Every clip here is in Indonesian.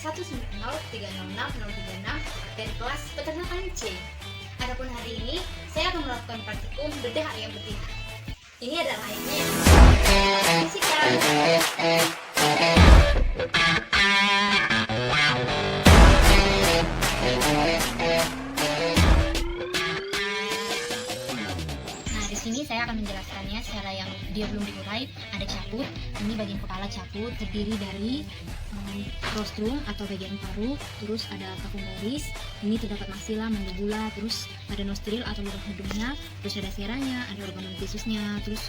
190306036 dari kelas peternakan C. Adapun hari ini saya akan melakukan praktikum bedah ayam betina. Ini adalah ayamnya yang saksikan. Nah, di sini saya akan menjelaskannya secara yang dia belum diurai. Ada caput, ini bagian kepala caput terdiri dari rostrum atau bagian paru, terus ada kapularis, ini terdapat maksila, mandibula, terus ada nostril atau lubang hidungnya, terus ada seranya, ada organ tisusnya, terus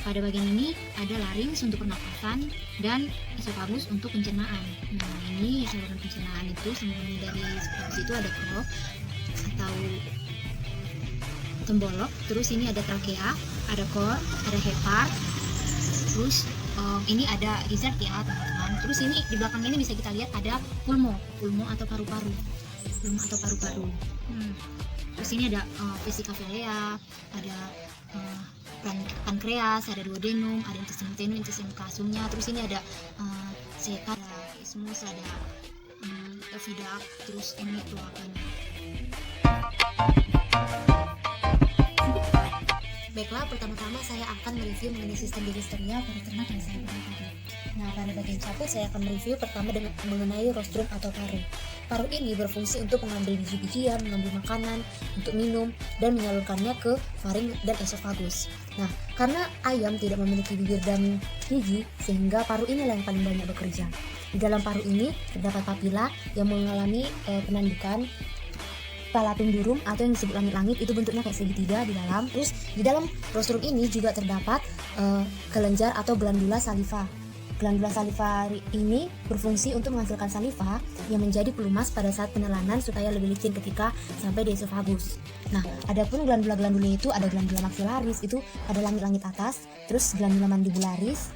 pada bagian ini ada larynx untuk pernapasan dan esophagus untuk pencernaan. Nah, ini saluran pencernaan itu sembunyi dari esophagus itu ada krop atau tembolok, terus ini ada trakea, ada core, ada hepar, terus ini ada gizzard ya teman-teman. Terus ini di belakang ini bisa kita lihat ada pulmo atau paru-paru, terus ini ada vesica vilea, ada pankreas, ada duodenum, ada intestinum kasumnya, terus ini ada seta, ada isthmus, ada oviduct, terus ini kloakanya. Baiklah, pertama-tama saya akan mereview mengenai sistem digestionnya pada ternak yang saya pernah tadi. Nah, pada bagian caput saya akan mereview pertama dengan mengenai rostrum atau paru. Paru ini berfungsi untuk mengambil biji-bijian, mengambil makanan, untuk minum, dan menyalurkannya ke faring dan esophagus. Nah, karena ayam tidak memiliki bibir dan gigi, sehingga paru inilah yang paling banyak bekerja. Di dalam paru ini terdapat papila yang mengalami penandukan, palatum durum atau yang disebut langit-langit, itu bentuknya kayak segitiga di dalam. Terus di dalam rostrum ini juga terdapat kelenjar atau glandula saliva. Glandula saliva ini berfungsi untuk menghasilkan saliva yang menjadi pelumas pada saat penelanan supaya lebih licin ketika sampai di esophagus. Nah, adapun glandula-glandula itu ada glandula maxillaris, itu ada langit-langit atas, terus glandula mandibularis,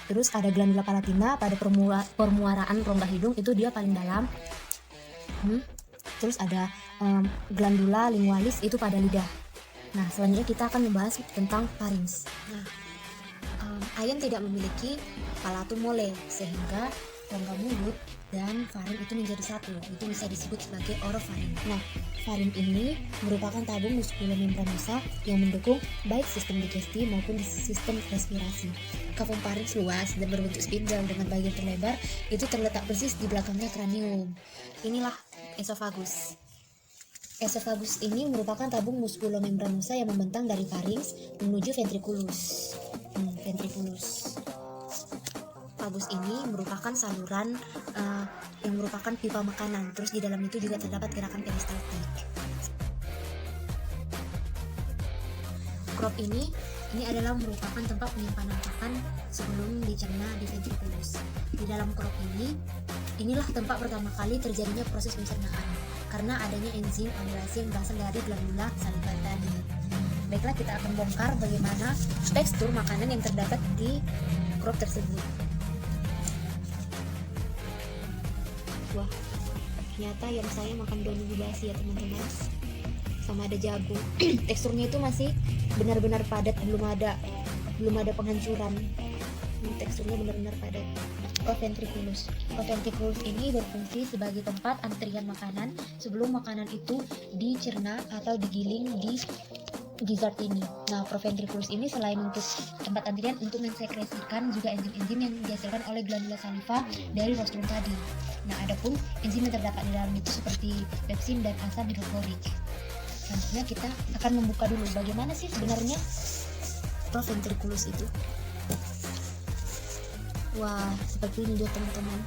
terus ada glandula palatina pada permuaraan rongga hidung, itu dia paling dalam. Terus ada glandula lingualis, itu pada lidah. Nah, selanjutnya kita akan membahas tentang pharynx. Nah, ayam tidak memiliki palatum mole, sehingga rongga mulut dan faring itu menjadi satu. Itu bisa disebut sebagai orofaring. Nah, faring ini merupakan tabung muskulomembranosa yang mendukung baik sistem digesti maupun sistem respirasi. Kafum pharynx luas dan berbentuk spindel dengan bagian terlebar, itu terletak persis di belakangnya kranium. Inilah esophagus. Esophagus ini merupakan tabung muskulomembranosa yang membentang dari pharynx menuju ventriculus. Esophagus ini merupakan saluran yang merupakan pipa makanan. Terus di dalam itu juga terdapat gerakan peristaltik. Crop ini adalah merupakan tempat penyimpanan pakan sebelum dicerna di ventriculus. Di dalam crop ini, inilah tempat pertama kali terjadinya proses pencernaan karena adanya enzim amilase yang berasal dari glandula saliva tadi. Baiklah, kita akan bongkar bagaimana tekstur makanan yang terdapat di crop tersebut. Wah, ternyata yang saya makan daun bubasi ya teman-teman, sama ada jagung. Teksturnya itu masih benar-benar padat, belum ada penghancuran. Teksturnya benar-benar padat. Ventriculus ini berfungsi sebagai tempat antrian makanan sebelum makanan itu dicerna atau digiling di gizzard ini. Nah, proventriculus ini selain untuk tempat antrian, untuk mensekresikan juga enzim-enzim yang dihasilkan oleh glandula saliva dari rostrum tadi. Nah, adapun enzim yang terdapat di dalam itu seperti pepsin dan asam hidroklorik. Selanjutnya kita akan membuka dulu bagaimana sih sebenarnya proventriculus itu. Wah, seperti ini dia teman-teman.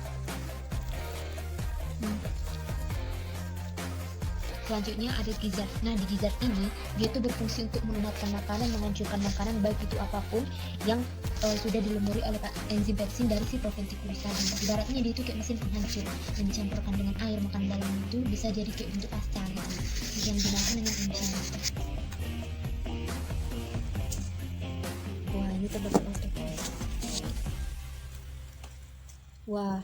Selanjutnya ada gizzard. Nah, di gizzard ini dia tuh berfungsi untuk melumatkan makanan, menghancurkan makanan baik itu apapun yang sudah dilumuri oleh enzim pepsin dari si proventriculus tadi. Ibaratnya dia itu kayak mesin penghancur yang dicampurkan dengan air, makan dalam itu bisa jadi kayak bentuk pasta gitu yang dimakan dengan enzim. Wah, ini terdapat otot. Wah,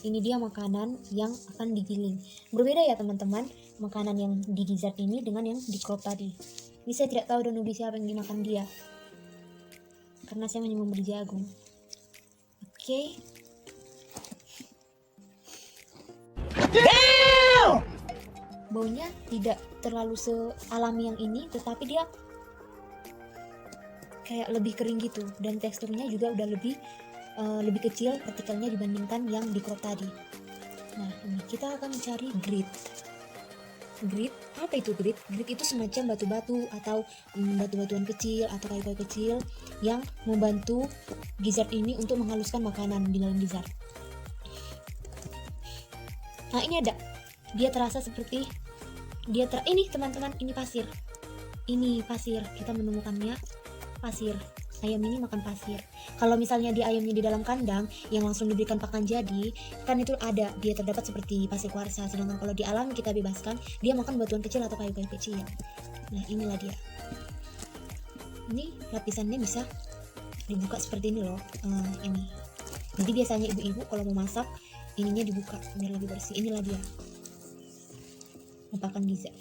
ini dia makanan yang akan digiling. Berbeda ya teman-teman, makanan yang di gizzard ini dengan yang di crop tadi. Ini saya tidak tahu dan siapa yang dimakan dia, karena saya hanya membeli jagung. Oke. baunya tidak terlalu sealami yang ini, tetapi dia kayak lebih kering gitu, dan teksturnya juga udah lebih kecil partikelnya dibandingkan yang di crop tadi. Nah, ini kita akan mencari grit. Grit, apa itu grit? Grit itu semacam batu-batu atau batu-batuan kecil atau kayu-kayu kecil yang membantu gizzard ini untuk menghaluskan makanan di dalam gizzard. Nah, ini ada. Dia terasa seperti ini teman-teman, ini pasir. Ini pasir, kita menemukannya pasir. Ayam ini makan pasir. Kalau misalnya di ayamnya di dalam kandang yang langsung diberikan pakan jadi, kan itu ada, dia terdapat seperti pasir kuarsa. Sedangkan kalau di alam kita bebaskan, dia makan batuan kecil atau kayu-kayu kecil. Nah, inilah dia. Ini lapisannya bisa dibuka seperti ini loh. Ini. Jadi biasanya ibu-ibu kalau mau masak, ininya dibuka biar lebih bersih. Inilah dia. Merupakan gizzard.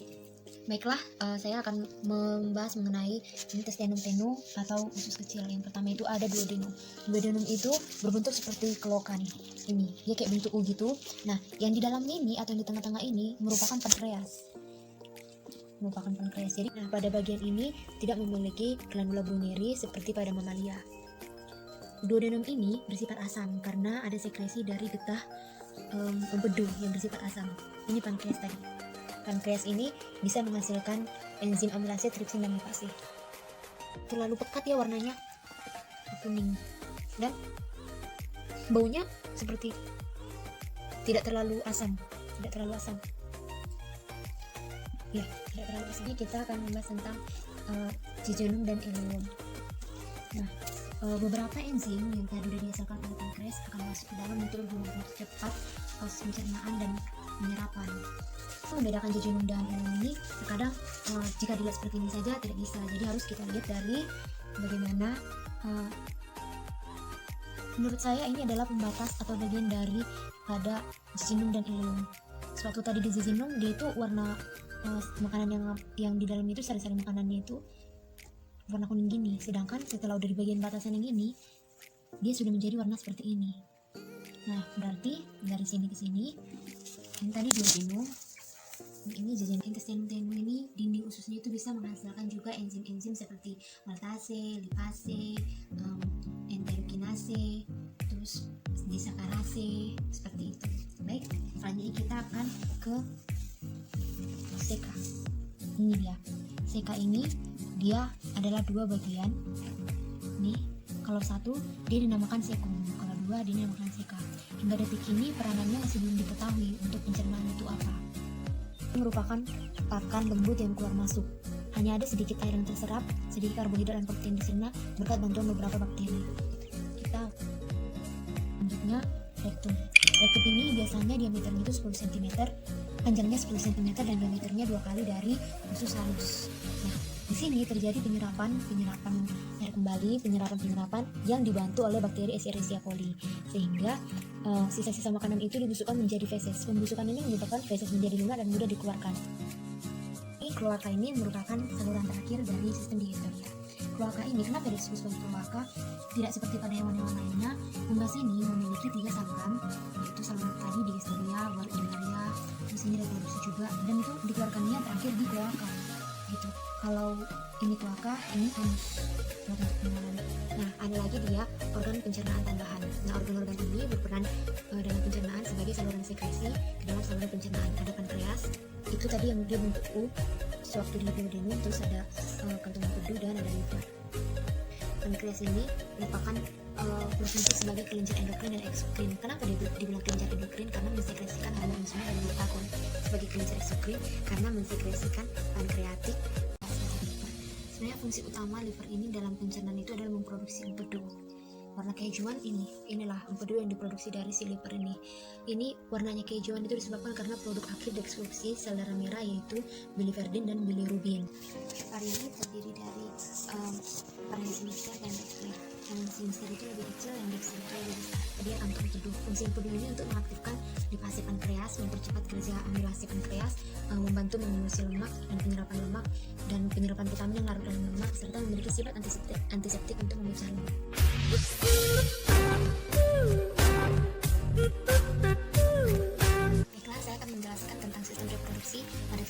Baiklah, saya akan membahas mengenai intestinum tenue atau usus kecil. Yang pertama itu ada duodenum. Duodenum itu berbentuk seperti kelokan. Ini, dia kayak bentuk U gitu. Nah, yang di dalam ini atau yang di tengah-tengah ini merupakan pankreas. Jadi, pada bagian ini tidak memiliki glandula Bruneri seperti pada mamalia. Duodenum ini bersifat asam karena ada sekresi dari getah empedu yang bersifat asam. Ini pankreas tadi. Pankreas ini bisa menghasilkan enzim amilase, tripsin, dan lipase. Terlalu pekat ya warnanya, kuning, dan baunya seperti tidak terlalu asam. Ya, tidak terlalu asam. Ini kita akan membahas tentang jejunum dan ileum. Nah, beberapa enzim yang tadi sudah dihasilkan oleh pankreas akan masuk ke dalam untuk mempercepat proses pencernaan dan penyerapan. Membedakan jejunum dan ileum ini terkadang jika dilihat seperti ini saja tidak bisa, jadi harus kita lihat dari bagaimana menurut saya ini adalah pembatas atau bagian dari pada jejunum dan ileum. Suatu tadi di jejunum dia itu warna makanan yang di dalam itu, sari-sari makanannya itu warna kuning gini, sedangkan setelah udah di bagian batasan yang ini dia sudah menjadi warna seperti ini. Nah, berarti dari sini ke sini ini tadi duodenum, ini jejunum. Intestinum tenue ini dinding ususnya itu bisa menghasilkan juga enzim-enzim seperti maltase, lipase, enterokinase, terus disakarase, seperti itu. Baik, selanjutnya kita akan ke seka. Ini dia. Seka ini dia adalah dua bagian. Nih, kalau satu dia dinamakan sekum, kalau dua dia dinamakan seka. Hingga detik ini peranannya masih belum diketahui untuk pencernaan itu apa. Merupakan pakan lembut yang keluar masuk. Hanya ada sedikit air yang terserap, sedikit karbohidrat dan protein dicerna berkat bantuan beberapa bakteri. Kita selanjutnya rektum. Rektum ini biasanya diameternya itu 10 cm, panjangnya 10 cm, dan diameternya 2 kali dari usus halus. Nah, di sini terjadi penyerapan air kembali, penyerapan yang dibantu oleh bakteri Escherichia coli, sehingga sisa-sisa makanan itu dibusukkan menjadi feses. Pembusukan ini menyebabkan feses menjadi lunak dan mudah dikeluarkan. Kloaka ini merupakan saluran terakhir dari sistem digestoria. Kloaka ini kenapa disebut sebagai kloaka? Tidak seperti pada hewan-hewan lainnya, unggas ini memiliki 3 saluran, yaitu saluran tadi digestoria, baru urinaria, terus ini reproduksi juga, dan itu dikeluarkannya terakhir di kloaka. Gitu. Kalau ini kloaka, ini anus. Nah, ada lagi dia organ pencernaan tambahan. Nah, organ-organ ini berperan dalam pencernaan sebagai saluran sekresi di dalam saluran pencernaan. Ada pankreas, itu tadi yang dia bentuk U sewaktu di duodenum, terus ada kantung empedu dan ada liver. Pankreas ini merupakan berfungsi sebagai kelenjar endokrin dan eksokrin. Kenapa dibilang kelenjar endokrin? Karena mensekresikan hormon insulin dan glukagon. Sebagai kelenjar eksokrin karena mensekresikan pankreatik. Sebenarnya fungsi utama liver ini dalam pencernaan itu adalah memproduksi empedu. Warna kehijuan inilah empedu yang diproduksi dari si liver ini. Ini warnanya kehijuan itu disebabkan karena produk akhir destruksi sel darah merah, yaitu biliverdin dan bilirubin. Hari ini terdiri dari parenchymista dan dextrin. Yang sinister itu lebih kecil, yang dextrin itu lebih besar. Dia kantung empedu. Fungsi empedu ini untuk mengaktifkan lipase pankreas, mempercepat kerja amilase pankreas, membantu mengurangi lemak dan penyerapan vitamin yang larut dalam lemak, serta memiliki sifat antiseptik untuk memecah lemak. Baiklah, saya akan menjelaskan tentang sistem reproduksi pada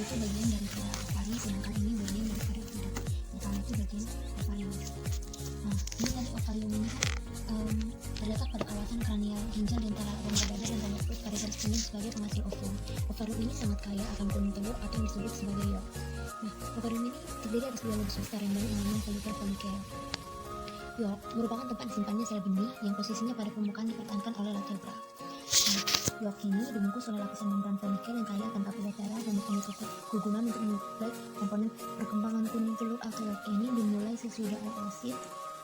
itu bagian daripada ovarium, sedangkan ini bagian daripada oviduct. Pertama itu bagian ovarium. Nah, ini tadi ovarium ini terletak pada kawasan kranial ginjal di antara rongga dada dan rongga perut pada garis kuning sebagai penghasil ovum. Ovarium ini sangat kaya akan kuning telur atau yang disebut sebagai yolk. Nah, ovarium ini terdiri atas dua lebus besar yang banyak mengandung folikel-folikel. Yolk merupakan tempat disimpannya sel benih yang posisinya pada permukaan dipertahankan oleh latebra. Nah, yolk ini dibungkus oleh lapisan membran folikel yang kaya akan kapil darah dan mempunyai kegunaan untuk menyuplai komponen perkembangan kuning telur atau yolk ini dimulai sesudah oosit.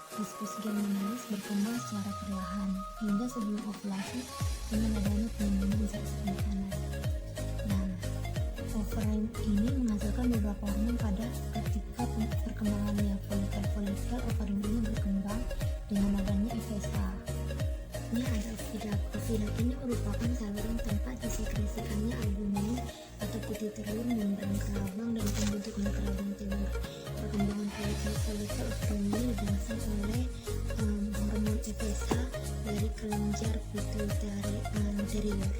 Diskus germinalis berkembang secara perlahan hingga sebelum ovulasi dengan adanya pengembangan zat makanan. Nah, ovarium ini menghasilkan beberapa hormon pada ketika perkembangannya. Folikel ovarium ini berkembang dengan adanya FSH. Ini ada oviduct. Oviduct ini merupakan saluran tempat disekresikannya albumin atau putih telur, membran kerabang, dan pembentukan kerabang telur. Perkembangan folikel ovarium ini dirangsang oleh hormon FSH dari kelenjar pituitari anterior.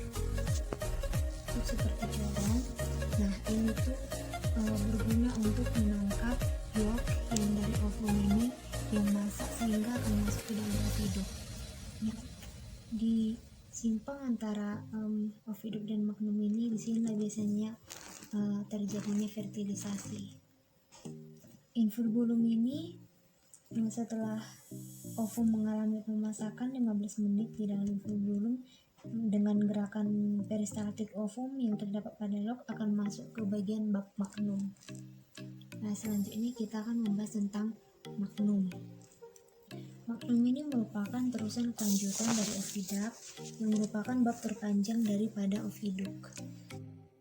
Itu seperti corong. Nah, ini tuh berguna untuk menangkap yolk yang dari ovum ini yang masak sehingga akan masuk ke dalam oviduct. Ya, di simpang antara oviduct dan magnum ini disinilah biasanya terjadinya fertilisasi. Infubulum ini setelah ovum mengalami pemasakan 15 menit di dalam infubulum dengan gerakan peristaltik ovum yang terdapat pada lock akan masuk ke bagian bab magnum. Nah, selanjutnya kita akan membahas tentang magnum. Magnum ini merupakan terusan kelanjutan dari oviduct yang merupakan bab terpanjang daripada oviduct.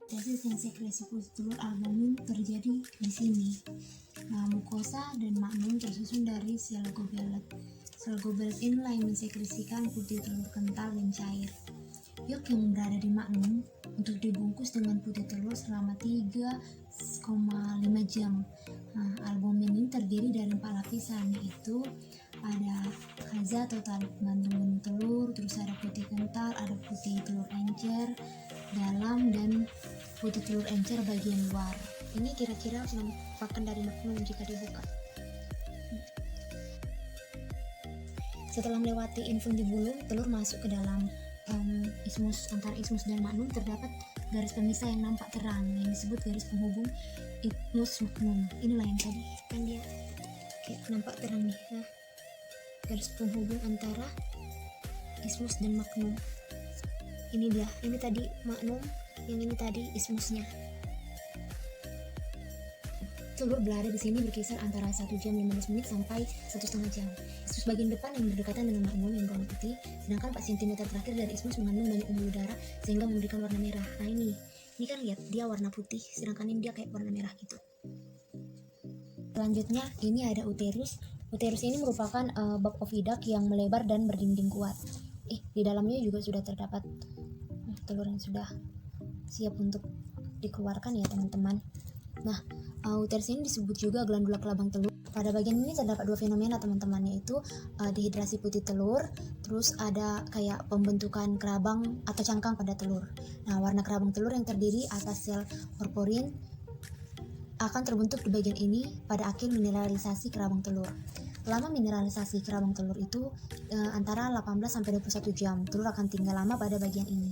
Proses yang sekresi putih telur albumin terjadi di sini. Nah, mukosa dan magnum tersusun dari sel gobelet. Sel gobelet inilah yang mensekresikan putih telur kental dan cair. Yolk yang berada di magnum untuk dibungkus dengan putih telur selama 3,5 jam. Nah, albumin ini terdiri dari 4 lapisan, yaitu ada kaza atau tali penggantung telur, terus ada putih kental, ada putih telur encer dalam, dan putih telur encer bagian luar. Ini kira-kira penampakan dari magnum jika dibuka. Setelah melewati infundibulum, telur masuk ke dalam ismus. Antara ismus dan magnum terdapat garis pemisah yang nampak terang yang disebut garis penghubung ismus magnum. Inilah yang tadi kan dia kayak nampak terang nih, nah, garis penghubung antara ismus dan magnum. Ini dia, ini tadi magnum, yang ini tadi ismusnya. Telur berada di sini berkisar antara 1 jam 15 menit sampai 1,5 jam. Ismus bagian depan yang berdekatan dengan magnum yang berwarna putih, sedangkan 4 cm terakhir dari ismus mengandung banyak pembuluh darah sehingga memberikan warna merah. Nah, ini kan lihat dia warna putih, sedangkan ini dia kayak warna merah gitu. Selanjutnya ini ada uterus. Uterus ini merupakan bab oviduct yang melebar dan berdinding kuat. Di dalamnya juga sudah terdapat telur yang sudah siap untuk dikeluarkan ya teman-teman. Nah, uterus ini disebut juga glandula kelabang telur. Pada bagian ini terdapat 2 fenomena teman-teman, yaitu dehidrasi putih telur, terus ada kayak pembentukan kerabang atau cangkang pada telur. Nah, warna kerabang telur yang terdiri atas sel porporin akan terbentuk di bagian ini pada akhir mineralisasi kerabang telur. Lama mineralisasi kerabang telur itu antara 18-21 jam. Telur akan tinggal lama pada bagian ini.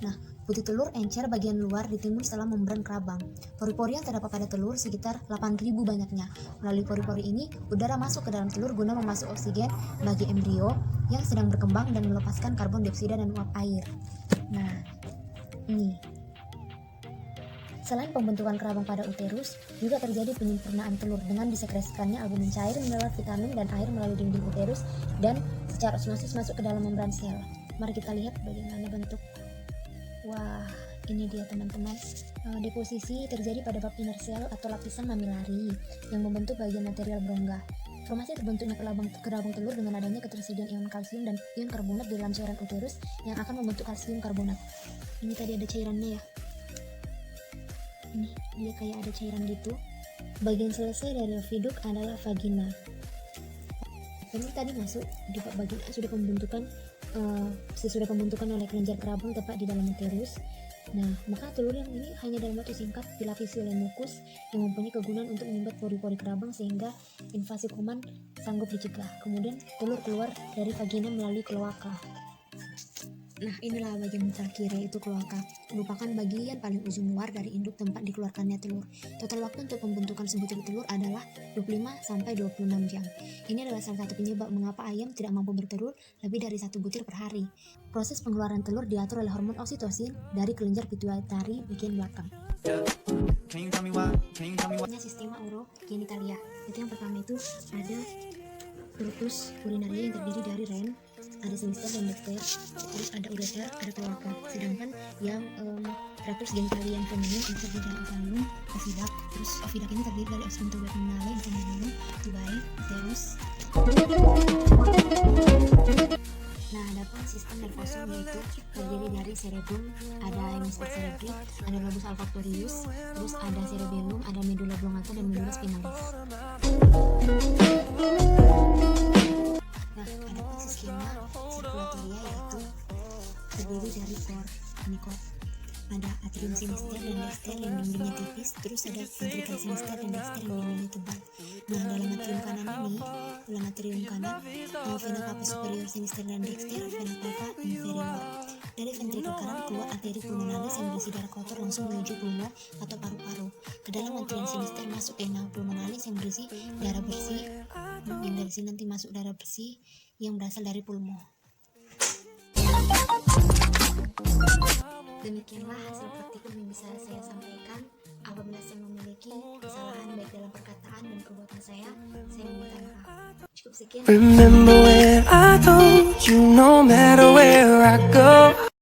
Nah, putih telur encer bagian luar ditimbun setelah membran kerabang. Pori-pori yang terdapat pada telur sekitar 8.000 banyaknya. Melalui pori-pori ini, udara masuk ke dalam telur guna memasuk oksigen bagi embrio yang sedang berkembang dan melepaskan karbon dioksida dan uap air. Nah, ini. Selain pembentukan kerabang pada uterus, juga terjadi penyempurnaan telur dengan disekresikannya albumin cair melewat vitamin dan air melalui dinding uterus dan secara osmosis masuk ke dalam membran sel. Mari kita lihat bagaimana bentuk. Wah, ini dia teman-teman. Deposisi terjadi pada bab inner cell atau lapisan mamilari yang membentuk bagian material berongga. Formasi terbentuknya kerabang telur dengan adanya ketersediaan ion kalsium dan ion karbonat di dalam cairan uterus yang akan membentuk kalsium karbonat. Ini tadi ada cairannya ya. Ini dia kayak ada cairan gitu. Bagian selesai dari oviduct adalah vagina. Ini tadi masuk di bagian sesudah pembentukan oleh kelenjar kerabang tepat di dalam uterus. Nah, maka telur yang ini hanya dalam waktu singkat dilapisi oleh mukus yang mempunyai kegunaan untuk menyumbat pori-pori kerabang sehingga invasi kuman sanggup dicegah. Kemudian telur keluar dari vagina melalui kloaka. Nah, inilah bagian terakhir, yaitu kloaka, merupakan bagian paling ujung luar dari induk tempat dikeluarkannya telur. Total waktu untuk pembentukan sebutir telur adalah 25-26 jam. Ini adalah salah satu penyebab mengapa ayam tidak mampu bertelur lebih dari 1 butir per hari. Proses pengeluaran telur diatur oleh hormon oksitosin dari kelenjar pituitari bagian belakang. Sistema urogenitalia. Itu yang pertama itu ada ductus urinaria yang terdiri dari ren, ada semister dan dekter, terus ada ureter, ada kloaka. Sedangkan yang tractus genitalia yang feminin itu terdiri dari ovarium, oviduct. Terus oviduct ini terdiri dari osum tuberculale, infundibulum, tubae, uterus. Nah, adapun sistem nervosum yaitu terdiri dari cerebrum, ada hemisfer cerebri, ada lobus olfactorius, terus ada cerebellum, ada medulla oblongata dan medulla spinalis. Nah, adapun skema sirkulatoria yaitu terdiri dari kor, ada atrium sinister dan dexter yang dindingnya tipis, terus ada ventricle sinister dan dexter yang dindingnya tebal. Nah, dalam atrium kanan vena cava superior sinister dan dexter, vena cava inferior. Dari ventricle kanan keluar arteri pulmonalis yang berisi darah kotor langsung menuju pulmo atau paru-paru. Ke dalam atrium sinister masuk vena pulmonalis yang berisi darah bersih, yang dari sini nanti masuk darah bersih yang berasal dari pulmo. Demikianlah hasil praktikum yang bisa saya sampaikan. Apabila saya memiliki kesalahan baik dalam perkataan dan perbuatan saya meminta maaf. Cukup sekian. Remember when I told you no matter where I go